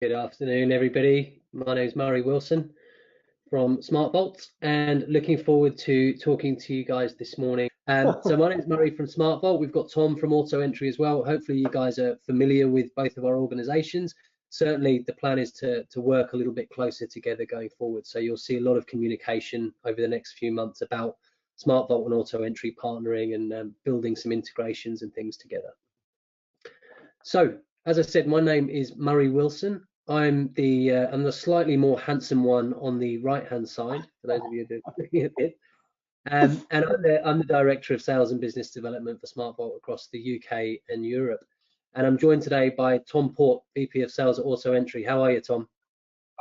Good afternoon, everybody. My name is Murray Wilson from SmartVault, and looking forward to talking to you guys this morning. So my name is Murray from SmartVault. We've got Tom from Auto Entry as well. Hopefully you guys are familiar with both of our organizations. Certainly the plan is to work a little bit closer together going forward. So you'll see a lot of communication over the next few months about SmartVault and Auto Entry partnering and building some integrations and things together. So, as I said, my name is Murray Wilson. I'm the slightly more handsome one on the right-hand side, for those of you who are looking at it. And I'm the Director of Sales and Business Development for SmartVault across the UK and Europe. And I'm joined today by Tom Port, VP of Sales at Auto Entry. How are you, Tom?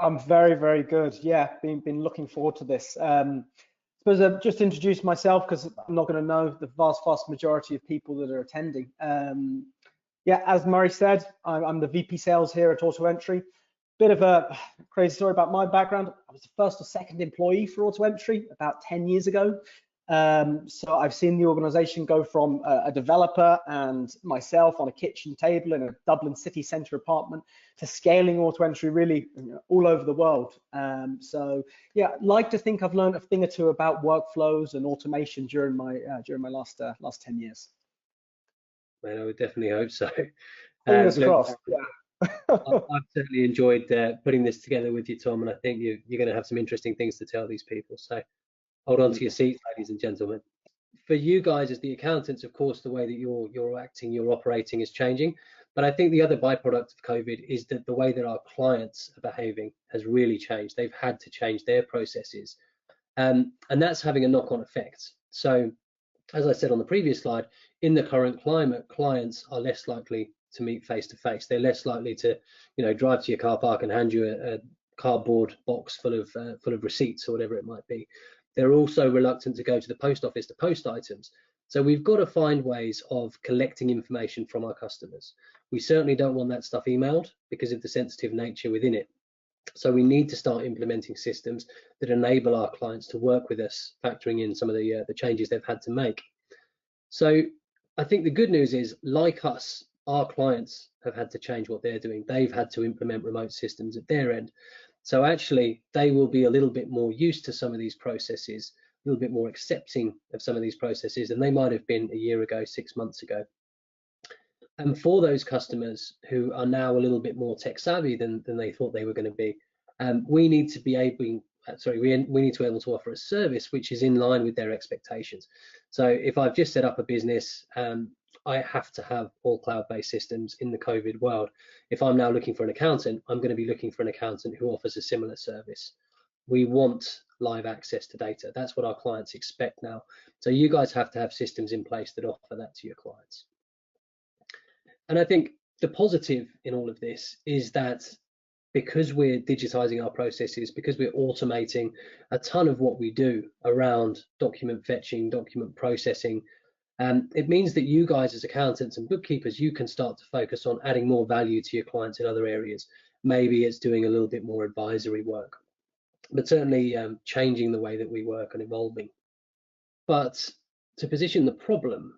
I'm very, very good. Yeah, been looking forward to this. I suppose I've just introduced myself because I'm not going to know the vast majority of people that are attending. Yeah, as Murray said, I'm the VP Sales here at Auto Entry. Bit of a crazy story about my background. I was the first or second employee for Auto Entry about 10 years ago. So I've seen the organization go from a developer and myself on a kitchen table in a Dublin city centre apartment to scaling Auto Entry really all over the world. So yeah, like to think I've learned a thing or two about workflows and automation during my last 10 years. Man, I would definitely hope so. Fingers crossed. Yeah. I've certainly enjoyed putting this together with you, Tom, and I think you're going to have some interesting things to tell these people. So hold on to your seats, ladies and gentlemen. For you guys as the accountants, of course, the way that you're acting, you're operating is changing. But I think the other byproduct of COVID is that the way that our clients are behaving has really changed. They've had to change their processes. And that's having a knock-on effect. So as I said on the previous slide, in the current climate, clients are less likely to meet face to face. They're less likely to, drive to your car park and hand you a cardboard box full of receipts or whatever it might be. They're also reluctant to go to the post office to post items. So we've got to find ways of collecting information from our customers. We certainly don't want that stuff emailed because of the sensitive nature within it. So we need to start implementing systems that enable our clients to work with us, factoring in some of the changes they've had to make. So I think the good news is, like us, our clients have had to change what they're doing. They've had to implement remote systems at their end. So actually, they will be a little bit more used to some of these processes, a little bit more accepting of some of these processes than they might have been a year ago, 6 months ago. And for those customers who are now a little bit more tech savvy than they thought they were going to be, we need to be able to offer a service which is in line with their expectations. So if I've just set up a business, I have to have all cloud-based systems in the COVID world. If I'm now looking for an accountant, I'm going to be looking for an accountant who offers a similar service. We want live access to data. That's what our clients expect now. So you guys have to have systems in place that offer that to your clients. And I think the positive in all of this is that because we're digitizing our processes, because we're automating a ton of what we do around document fetching, document processing, it means that you guys as accountants and bookkeepers, you can start to focus on adding more value to your clients in other areas. Maybe it's doing a little bit more advisory work, but certainly changing the way that we work and evolving. But to position the problem,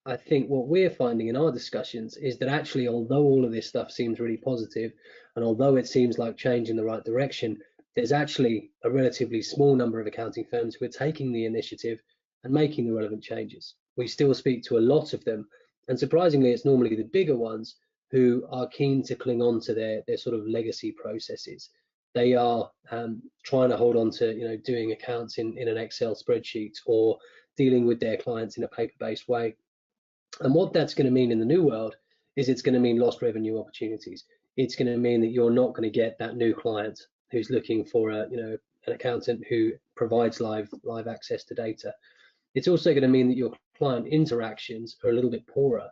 I think what we're finding in our discussions is that actually, although all of this stuff seems really positive, and although it seems like change in the right direction, there's actually a relatively small number of accounting firms who are taking the initiative and making the relevant changes. We still speak to a lot of them, and surprisingly, it's normally the bigger ones who are keen to cling on to their sort of legacy processes. They are trying to hold on to doing accounts in an Excel spreadsheet or dealing with their clients in a paper-based way. And what that's going to mean in the new world is it's going to mean lost revenue opportunities. It's going to mean that you're not going to get that new client who's looking for an accountant who provides live access to data. It's also going to mean that your client interactions are a little bit poorer.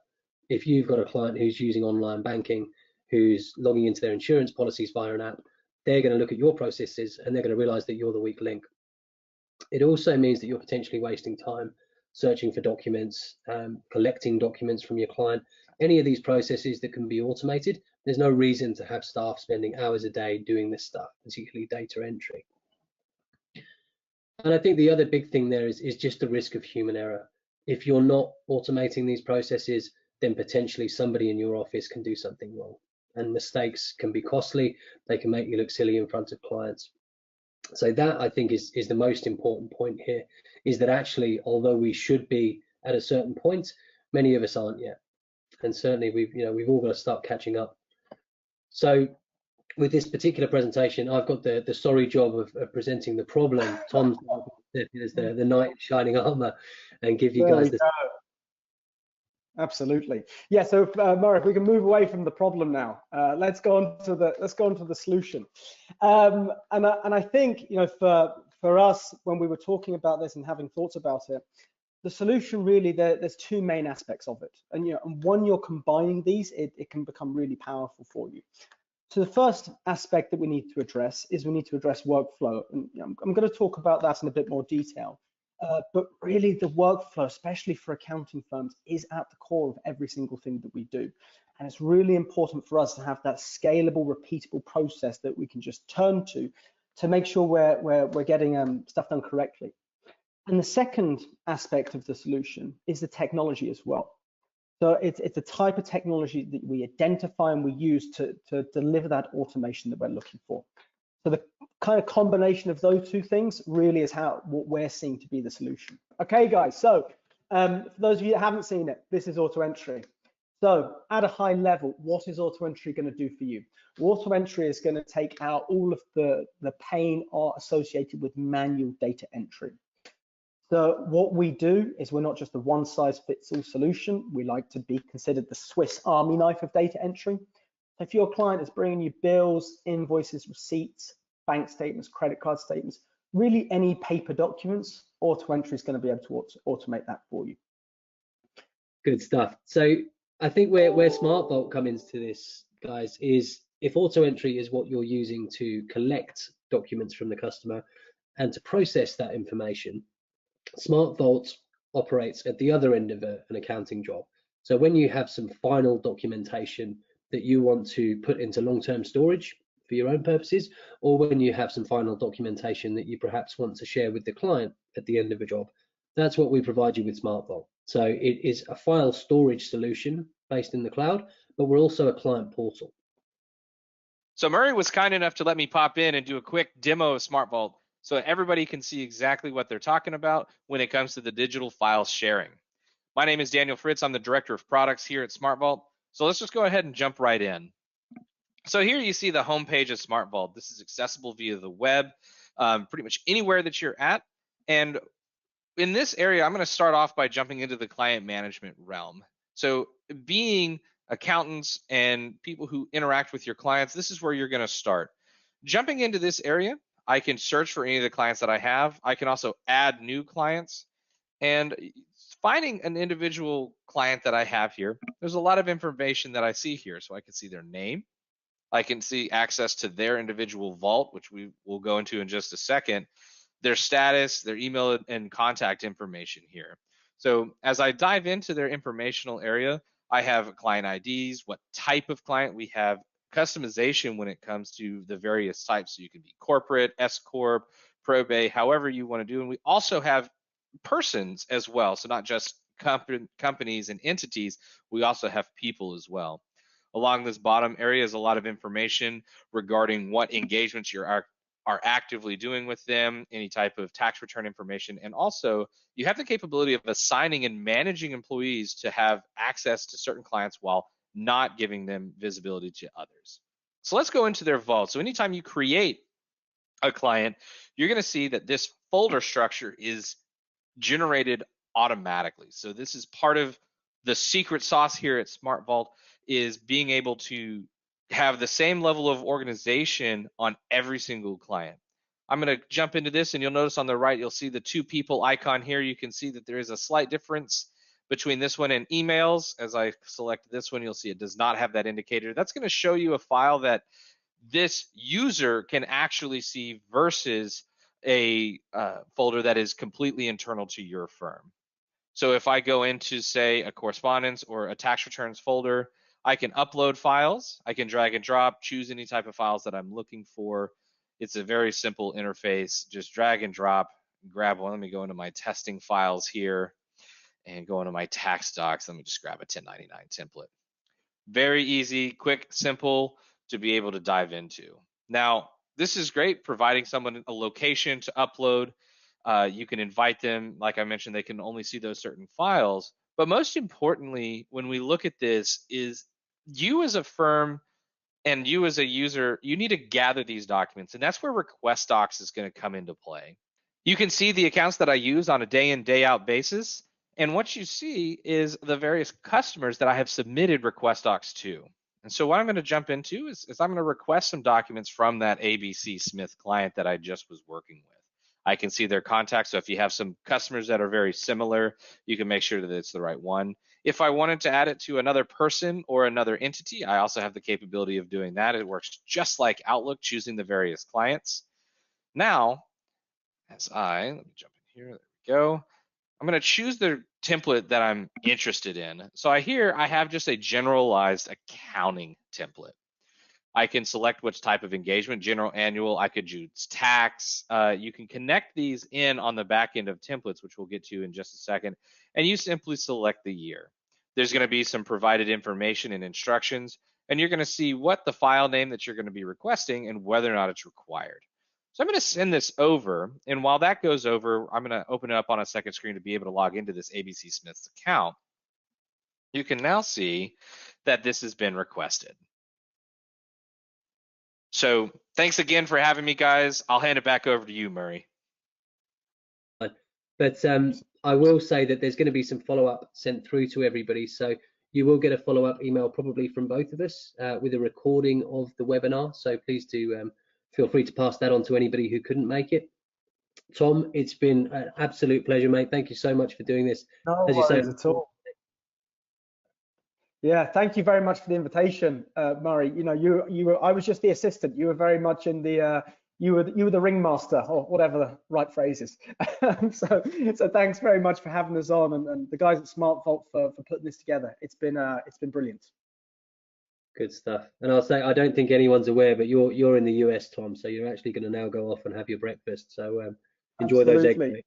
If you've got a client who's using online banking, who's logging into their insurance policies via an app, they're going to look at your processes and they're going to realize that you're the weak link. It also means that you're potentially wasting time searching for documents, collecting documents from your client. Any of these processes that can be automated, there's no reason to have staff spending hours a day doing this stuff, particularly data entry. And I think the other big thing there is just the risk of human error. If you're not automating these processes, then potentially somebody in your office can do something wrong. and mistakes can be costly. They can make you look silly in front of clients. So that, I think, is the most important point here, is that actually, although we should be at a certain point, many of us aren't yet. And certainly we've all got to start catching up. So with this particular presentation, I've got the sorry job of presenting the problem. Tom's is the knight in shining armor, and give you guys this. Absolutely. Yeah. So Murray, if we can move away from the problem now, let's go on to the solution. And I think, for us, when we were talking about this and having thoughts about it, the solution really, there's two main aspects of it. And and when you're combining these, it can become really powerful for you. So the first aspect that we need to address is we need to address workflow. And I'm going to talk about that in a bit more detail. But really, the workflow, especially for accounting firms, is at the core of every single thing that we do. And it's really important for us to have that scalable, repeatable process that we can just turn to make sure we're getting stuff done correctly. And the second aspect of the solution is the technology as well. So it's the type of technology that we identify and we use to deliver that automation that we're looking for. So the kind of combination of those two things really is what we're seeing to be the solution. Okay, guys, so for those of you that haven't seen it, this is auto entry. So at a high level, what is auto entry going to do for you? Auto entry is going to take out all of the pain associated with manual data entry. So what we do is we're not just a one-size-fits-all solution. We like to be considered the Swiss Army knife of data entry. So if your client is bringing you bills, invoices, receipts, bank statements, credit card statements, really any paper documents, auto entry is going to be able to automate that for you. Good stuff. So I think where SmartVault comes into this, guys, is if auto entry is what you're using to collect documents from the customer and to process that information, SmartVault operates at the other end of an accounting job. So when you have some final documentation that you want to put into long-term storage for your own purposes, or when you have some final documentation that you perhaps want to share with the client at the end of a job, that's what we provide you with SmartVault. So it is a file storage solution based in the cloud, but we're also a client portal. So Murray was kind enough to let me pop in and do a quick demo of SmartVault so everybody can see exactly what they're talking about when it comes to the digital file sharing. My name is Daniel Fritz. I'm the Director of Products here at SmartVault. So let's just go ahead and jump right in. So here you see the homepage of SmartVault. This is accessible via the web, pretty much anywhere that you're at. And in this area, I'm going to start off by jumping into the client management realm. So being accountants and people who interact with your clients, this is where you're going to start. Jumping into this area, I can search for any of the clients that I have. I can also add new clients. And finding an individual client that I have here, there's a lot of information that I see here. So I can see their name. I can see access to their individual vault, which we will go into in just a second, their status, their email and contact information here. So as I dive into their informational area, I have client IDs, what type of client we have, customization when it comes to the various types. So you can be corporate, S Corp, probate, however you want to do. And we also have persons as well. So not just companies and entities, we also have people as well. Along this bottom area is a lot of information regarding what engagements you are actively doing with them, any type of tax return information, and also you have the capability of assigning and managing employees to have access to certain clients while not giving them visibility to others. So let's go into their vault. So anytime you create a client, you're going to see that this folder structure is generated automatically. So this is part of the secret sauce here at SmartVault, is being able to have the same level of organization on every single client. I'm going to jump into this, and you'll notice on the right, you'll see the two people icon here. You can see that there is a slight difference between this one and emails. As I select this one, you'll see it does not have that indicator. That's going to show you a file that this user can actually see versus a folder that is completely internal to your firm. So if I go into, say, a correspondence or a tax returns folder, I can upload files. I can drag and drop, choose any type of files that I'm looking for. It's a very simple interface. Just drag and drop, grab one. Let me go into my testing files here and go into my tax docs. Let me just grab a 1099 template. Very easy, quick, simple to be able to dive into. Now, this is great, providing someone a location to upload. You can invite them. Like I mentioned, they can only see those certain files. But most importantly, when we look at this, is you as a firm and you as a user, you need to gather these documents. And that's where Request Docs is going to come into play. You can see the accounts that I use on a day in, day out basis. And what you see is the various customers that I have submitted Request Docs to. And so what I'm going to jump into is I'm going to request some documents from that ABC Smith client that I just was working with. I can see their contacts. So if you have some customers that are very similar, you can make sure that it's the right one. If I wanted to add it to another person or another entity, I also have the capability of doing that. It works just like Outlook, choosing the various clients. Now, let me jump in here, there we go. I'm going to choose the template that I'm interested in. So I have just a generalized accounting template. I can select which type of engagement, general, annual. I could use tax. You can connect these in on the back end of templates, which we'll get to in just a second, and you simply select the year. There's going to be some provided information and instructions, and you're going to see what the file name that you're going to be requesting and whether or not it's required. So I'm going to send this over, and while that goes over, I'm going to open it up on a second screen to be able to log into this ABC Smith's account. You can now see that this has been requested. So thanks again for having me, guys. I'll hand it back over to you, Murray. But I will say that there's going to be some follow-up sent through to everybody. So you will get a follow-up email probably from both of us with a recording of the webinar. So please do feel free to pass that on to anybody who couldn't make it. Tom, it's been an absolute pleasure, mate. Thank you so much for doing this. No worries at all. Yeah, thank you very much for the invitation, Murray. You know, I was just the assistant. You were very much in the you were the ringmaster, or whatever the right phrase is. so thanks very much for having us on, and the guys at SmartVault for putting this together. It's been brilliant. Good stuff. And I'll say, I don't think anyone's aware, but you're in the US, Tom, so you're actually going to now go off and have your breakfast. So enjoy those eggs, mate.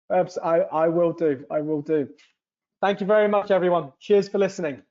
I will do. Thank you very much, everyone. Cheers for listening.